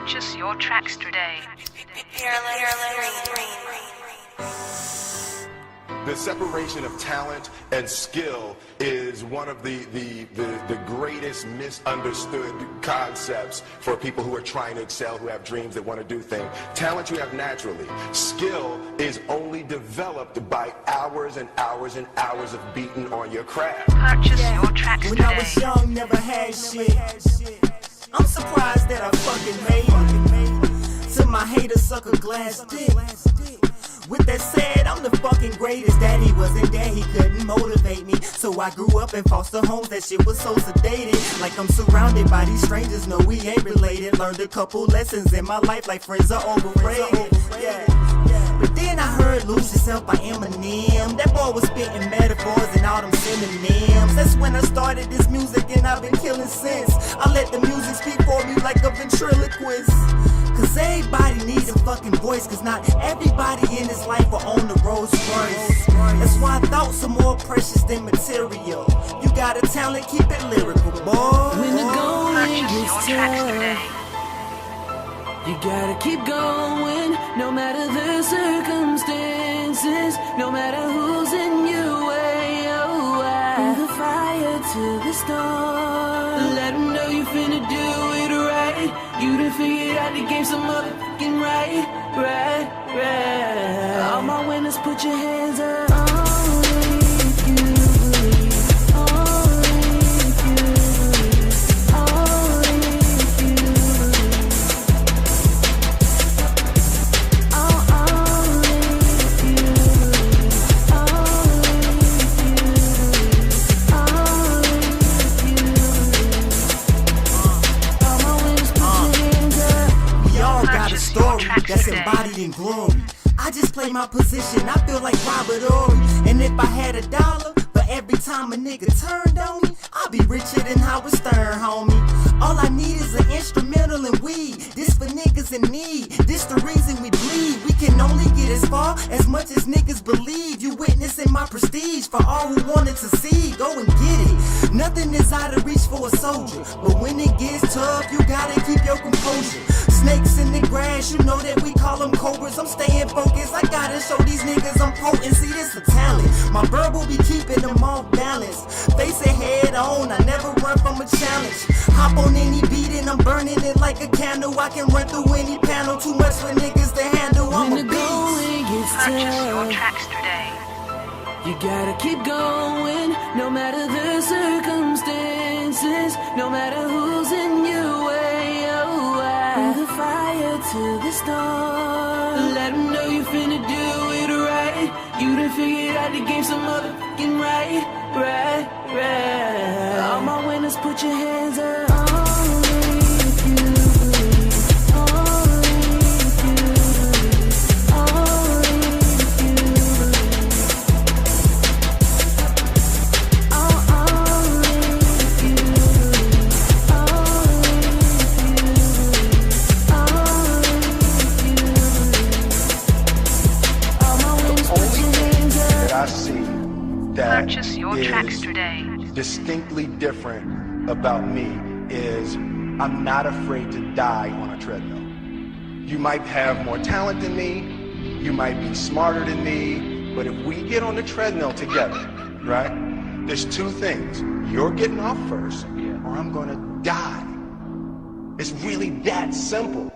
Purchase your tracks today. The separation of talent and skill is one of the greatest misunderstood concepts for people who are trying to excel, who have dreams, that want to do things. Talent you have naturally. Skill is only developed by hours and hours and hours of beating on your craft. Purchase your tracks When today. I was young, never had shit. I'm surprised that I fucking made it. To my haters, suck a glass dick. With that said, I'm the fucking greatest. Daddy wasn't there, he couldn't motivate me. So I grew up in foster homes, that shit was so sedated. Like I'm surrounded by these strangers, no we ain't related. Learned a couple lessons in my life, like friends are overrated. But then I heard Lose Yourself by Eminem. That boy was spitting metaphors and all them synonyms. That's when I started this music and I've been killing since. I let the music speak for me like a ventriloquist. Cause everybody needs a fucking voice, cause not everybody in this life will own the Rolls Royce. That's why thoughts are more precious than material. You got a talent, keep it lyrical, boy. When the going Purchase gets your tracks today. tough, you gotta keep going, no matter the circumstances, no matter who's in your way. Oh, through the fire to the storm, let them know you finna do it right. You done figured out the game so motherfucking right. All my winners, put your hands up. Only if you believe. Only if you believe. Only if you believe. Oh, only if you believe. Only if you believe. Only if you believe. All my winners, put your hands up. We all got a Purchase story your tracks that's today. embodied in glory. I just play my position, I feel like Robert Ory. And if I had $1 for every time a nigga turned on me, I'd be richer than Howard Stern, homie. All I need is an instrumental and weed. This for niggas in need, this the reason we bleed. We can only get as far as much as niggas believe. You witnessing my prestige for all who wanted to see. Go and get it. Nothing is out of reach for a soldier, but when it gets tough, you gotta keep your composure. Snakes in the grass, you know that we call them cobras. I'm staying focused, I gotta show these niggas I'm potent. See, this a talent. My verbal be keeping them off balance. Face it head on, I never run from a challenge. Hop on any beat and I'm burning it like a candle. I can run through any panel, too much for niggas to handle. I'm When a the beast. going gets Purchase your tough, tracks today. you gotta keep going, no matter the circumstances, no matter who's in your way. Oh, through the fire to the storm, let them know you finna do it right. You done figured out the game so motherfucking right. All my winners, put your hands up. Only if you believe. Only if you believe. Only if you believe. Oh, only if you believe. Only if you believe. Only if you believe. All my winners, put your hands up. That I see that Purchase your tracks is today. distinctly different about me is I'm not afraid to die on a treadmill. You might have more talent than me, you might be smarter than me, but if we get on the treadmill together, right, there's two things. You're getting off first, or I'm gonna die. It's really that simple.